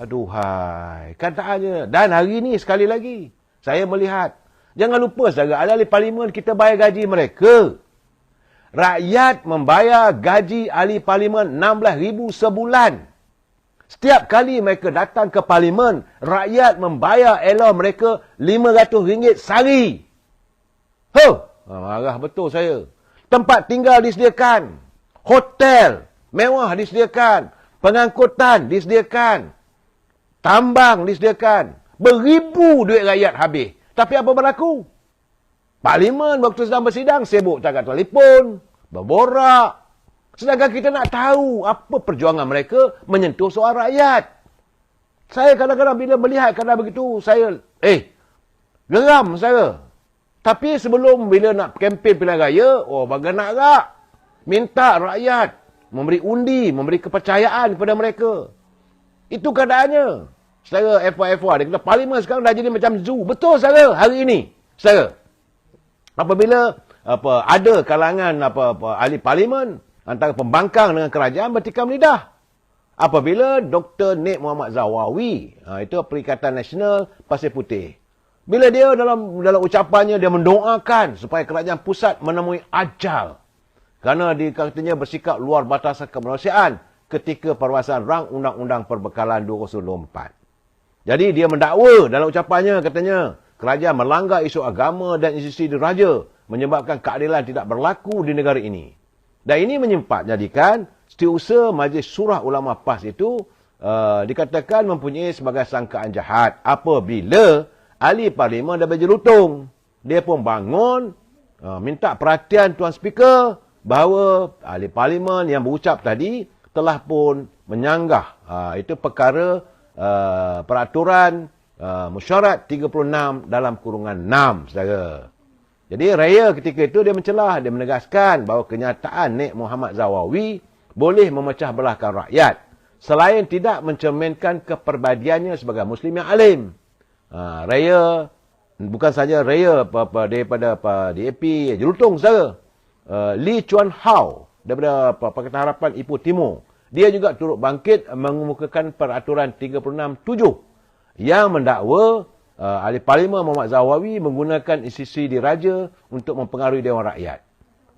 Aduhai, kataannya. Dan hari ini sekali lagi, saya melihat, jangan lupa saudara, ahli parlimen kita bayar gaji mereka. Rakyat membayar gaji ahli parlimen RM16,000 sebulan. Setiap kali mereka datang ke parlimen, rakyat membayar elo mereka RM500 sehari. Marah betul saya. Tempat tinggal disediakan. Hotel mewah disediakan. Pengangkutan disediakan. Tambang disediakan. Beribu duit rakyat habis. Tapi apa berlaku? Parlimen waktu sedang bersidang, sibuk cakap telefon, berborak. Sedangkan kita nak tahu apa perjuangan mereka menyentuh soal rakyat. Saya kadang-kadang bila melihat kadang begitu, saya, geram saya. Tapi sebelum bila nak kempen pilihan raya, bagai nak agak. Minta rakyat memberi undi, memberi kepercayaan kepada mereka. Itu keadaannya. Saudara FY, dia kata parlimen sekarang dah jadi macam zoo. Betul saudara hari ini. Saudara. Apabila ada kalangan ahli parlimen antara pembangkang dengan kerajaan bertikam lidah. Apabila Dr. Nik Muhammad Zawawi, itu Perikatan Nasional Pasir Putih. Bila dia dalam ucapannya dia mendoakan supaya kerajaan pusat menemui ajal. Kerana dia katanya bersikap luar batasan kemanusiaan ketika perluasan rang Undang-Undang Perbekalan 2024. Jadi dia mendakwa dalam ucapannya katanya kerajaan melanggar isu agama dan institusi diraja menyebabkan keadilan tidak berlaku di negara ini. Dan ini menyimpan jadikan setiausaha Majlis Surah Ulama PAS itu dikatakan mempunyai sebagai sangkaan jahat apabila ahli parlimen dah berjerutung. Dia pun bangun minta perhatian Tuan Speaker bahawa ahli parlimen yang berucap tadi telah pun menyanggah itu perkara peraturan mesyuarat 36 dalam kurungan 6, saudara. Jadi raya ketika itu dia mencelah, dia menegaskan bahawa kenyataan Nik Muhammad Zawawi boleh memecah belahkan rakyat selain tidak mencerminkan kepribadiannya sebagai Muslim yang alim. Raya bukan saja raya daripada DAP jerutung, saudara. Lee Chuan Hao daripada Pakatan Harapan Ipoh Timur. Dia juga turut bangkit mengemukakan peraturan 36(7) yang mendakwa ahli parlimen Muhammad Zawawi menggunakan institusi diraja untuk mempengaruhi Dewan Rakyat.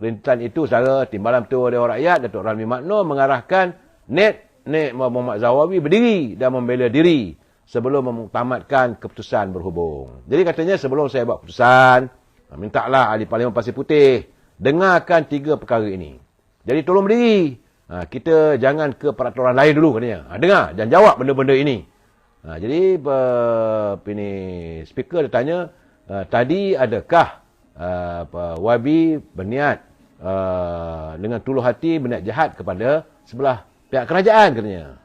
Rintangan itu, saudara, Timbalan Ketua Dewan Rakyat, Datuk Ramli Makno mengarahkan Nik Muhammad Zawawi berdiri dan membela diri sebelum mengtamatkan keputusan berhubung. Jadi katanya sebelum saya buat keputusan, mintalah ahli parlimen Pasir Putih dengarkan 3 perkara ini. Jadi tolong berdiri. Kita jangan ke peraturan lain dulu katanya. Dengar, jangan jawab benda-benda ini. Jadi speaker dia tanya, tadi adakah YB berniat dengan tuluh hati berniat jahat kepada sebelah pihak kerajaan katanya.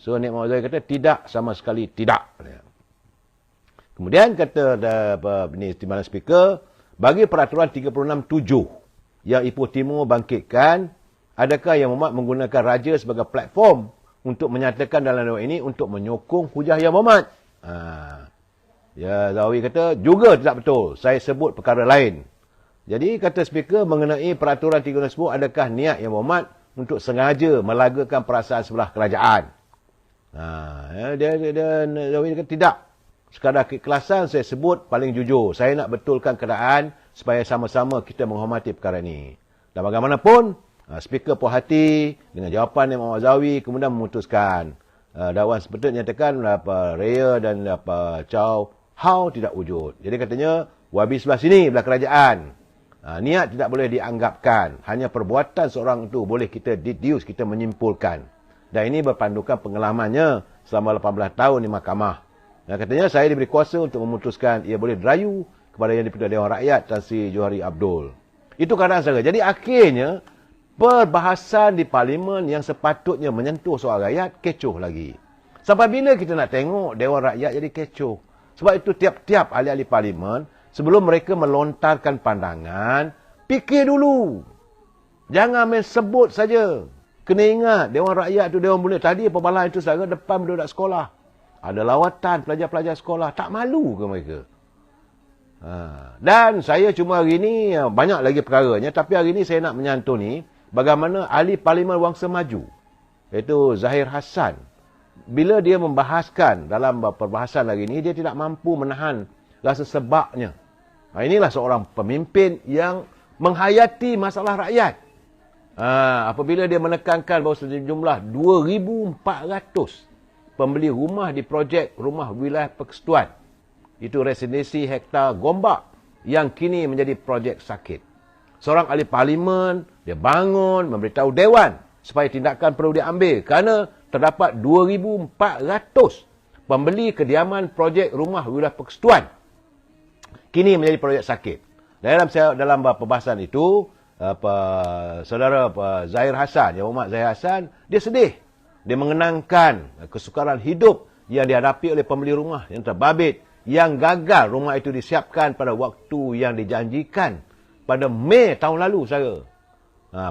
So Nik Muhammad Zawawi kata tidak, sama sekali tidak katanya. Kemudian kata Timbalan Speaker, bagi peraturan 36(7) yang Ipoh Timur bangkitkan, adakah Yang Berhormat menggunakan raja sebagai platform untuk menyatakan dalam dewan ini untuk menyokong hujah Yang Berhormat? Ya, Zawawi kata, juga tidak betul. Saya sebut perkara lain. Jadi, kata speaker mengenai peraturan 36(10), adakah niat Yang Berhormat untuk sengaja melagakan perasaan sebelah kerajaan? Zawawi kata, tidak. Sekadar keikhlasan saya sebut paling jujur. Saya nak betulkan keadaan supaya sama-sama kita menghormati perkara ini. Dan bagaimanapun, speaker puas hati dengan jawapan Nik Muhammad Zawawi kemudian memutuskan dakwan sepatutnya nyatakan Raya dan Chow Hao tidak wujud. Jadi katanya wabi sebelah sini, belah kerajaan. Niat tidak boleh dianggapkan. Hanya perbuatan seorang itu boleh kita deduce, kita menyimpulkan. Dan ini berpandukan pengalamannya selama 18 tahun di mahkamah. Dan katanya saya diberi kuasa untuk memutuskan ia boleh dirayu kepada Yang di-Pertuan Dewan Rakyat Tan Sri Johari Abdul. Itu keadaan saya. Jadi akhirnya perbahasan di parlimen yang sepatutnya menyentuh soal rakyat, kecoh lagi. Sampai bila kita nak tengok Dewan Rakyat jadi kecoh? Sebab itu tiap-tiap ahli-ahli parlimen, sebelum mereka melontarkan pandangan, fikir dulu. Jangan main sebut saja. Kena ingat, Dewan Rakyat itu Dewan Mulia. Tadi pembahasan itu sahaja depan budak sekolah. Ada lawatan pelajar-pelajar sekolah. Tak malu ke mereka? Dan saya cuma hari ini, banyak lagi perkaranya, tapi hari ini saya nak menyantuni bagaimana ahli parlimen Wangsa Maju, iaitu Zahir Hassan, bila dia membahaskan dalam perbahasan lagi ni, dia tidak mampu menahan rasa sebabnya. Inilah seorang pemimpin yang menghayati masalah rakyat. Apabila dia menekankan bahawa sejumlah 2,400 pembeli rumah di projek rumah wilayah persekutuan, itu residensi hektar Gombak, yang kini menjadi projek sakit. Seorang ahli parlimen, dia bangun, memberitahu Dewan supaya tindakan perlu diambil kerana terdapat 2,400 pembeli kediaman projek rumah wilayah persekutuan kini menjadi projek sakit. Dalam perbahasan itu, saudara Zahir Hassan, Yang Berhormat Zahir Hassan, dia sedih. Dia mengenangkan kesukaran hidup yang dihadapi oleh pembeli rumah yang terbabit, yang gagal rumah itu disiapkan pada waktu yang dijanjikan pada Mei tahun lalu, saudara.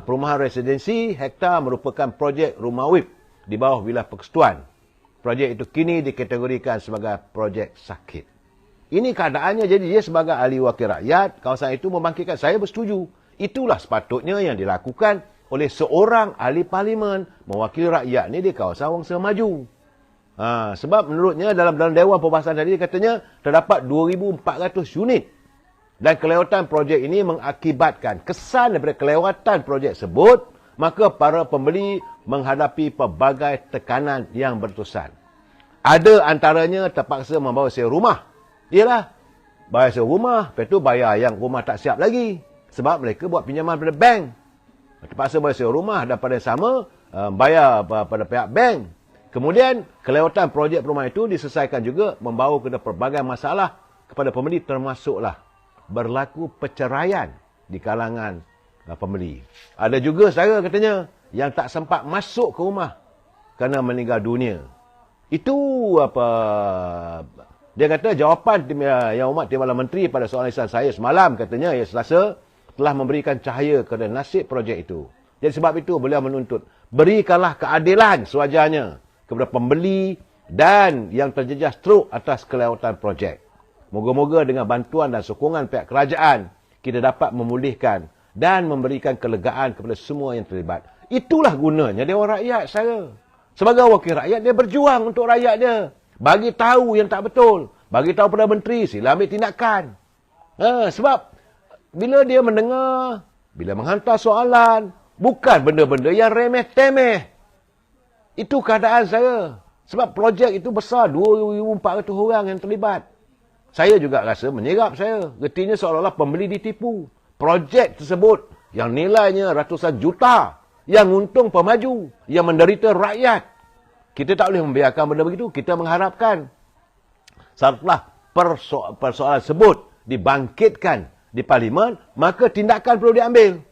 Perumahan residensi hektar merupakan projek rumah WIP di bawah wilayah persekutuan. Projek itu kini dikategorikan sebagai projek sakit. Ini keadaannya, jadi dia sebagai ahli wakil rakyat, kawasan itu membangkitkan. Saya bersetuju. Itulah sepatutnya yang dilakukan oleh seorang ahli parlimen mewakili rakyat ni di kawasan Wangsa Maju. Sebab menurutnya dalam Dewan Perbahasan tadi, katanya terdapat 2,400 unit. Dan kelewatan projek ini mengakibatkan kesan daripada kelewatan projek tersebut, maka para pembeli menghadapi pelbagai tekanan yang berterusan. Ada antaranya terpaksa membawa sewa rumah. Ialah, bayar sewa rumah, lepas tu bayar yang rumah tak siap lagi. Sebab mereka buat pinjaman pada bank. Terpaksa bayar sewa rumah dan pada sama bayar pada pihak bank. Kemudian, kelewatan projek perumahan itu diselesaikan juga membawa kepada pelbagai masalah kepada pembeli, termasuklah berlaku perceraian di kalangan pembeli. Ada juga saudara katanya yang tak sempat masuk ke rumah kerana meninggal dunia. Itu dia kata jawapan Yang Berhormat Timbalan Menteri pada soalan lisan saya semalam, katanya ya Selasa, telah memberikan cahaya kepada nasib projek itu. Jadi sebab itu beliau menuntut, berikanlah keadilan sewajarnya kepada pembeli dan yang terjejas teruk atas kelewatan projek. Moga-moga dengan bantuan dan sokongan pihak kerajaan, kita dapat memulihkan dan memberikan kelegaan kepada semua yang terlibat. Itulah gunanya Dewan Rakyat, saya. Sebagai wakil rakyat, dia berjuang untuk rakyat dia. Bagi tahu yang tak betul. Bagi tahu pada menteri, sila ambil tindakan. Sebab bila dia mendengar, bila menghantar soalan, bukan benda-benda yang remeh-temeh. Itu keadaan saya. Sebab projek itu besar, 2,400 orang yang terlibat. Saya juga rasa menyerap saya. Gertinya seolah-olah pembeli ditipu. Projek tersebut yang nilainya ratusan juta, yang untung pemaju, yang menderita rakyat. Kita tak boleh membiarkan benda begitu. Kita mengharapkan setelah persoalan tersebut dibangkitkan di parlimen, maka tindakan perlu diambil.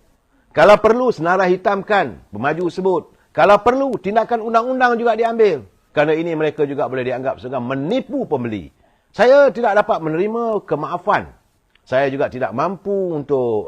Kalau perlu, senarai hitamkan pemaju tersebut. Kalau perlu, tindakan undang-undang juga diambil. Kerana ini mereka juga boleh dianggap sebagai menipu pembeli. Saya tidak dapat menerima kemaafan. Saya juga tidak mampu untuk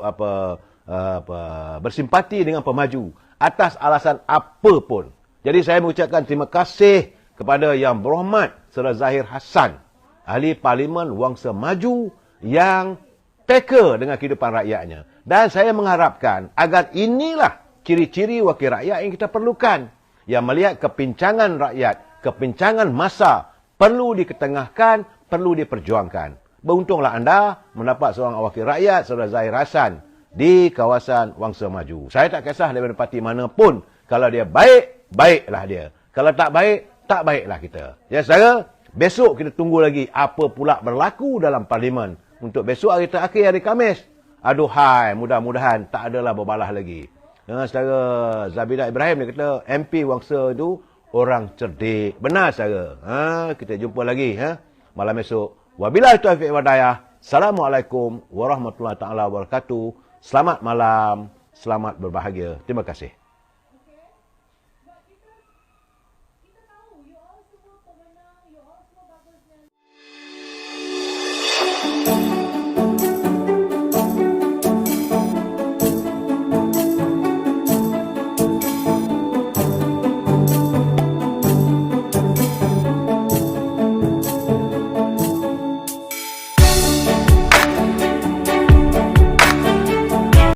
bersimpati dengan pemaju atas alasan apa pun. Jadi saya mengucapkan terima kasih kepada Yang Berhormat Saudara Zahir Hassan, ahli parlimen Wangsa Maju yang teka dengan kehidupan rakyatnya. Dan saya mengharapkan agar inilah ciri-ciri wakil rakyat yang kita perlukan. Yang melihat kepincangan rakyat, kepincangan masa perlu diketengahkan, perlu diperjuangkan. Beruntunglah anda mendapat seorang wakil rakyat, Saudara Zahir Hassan, di kawasan Wangsa Maju. Saya tak kisah daripada parti mana pun. Kalau dia baik, baiklah dia. Kalau tak baik, tak baiklah kita. Ya, saudara, besok kita tunggu lagi apa pula berlaku dalam parlimen. Untuk besok hari terakhir, hari Khamis. Aduhai, mudah-mudahan tak adalah berbalah lagi. Saudara Zabidah Ibrahim, dia kata MP Wangsa itu orang cerdik. Benar, saudara. Kita jumpa lagi malam esok. Wabillahi taufiq wal hidayah. Assalamualaikum warahmatullahi taala wabarakatuh. Selamat malam, selamat berbahagia. Terima kasih.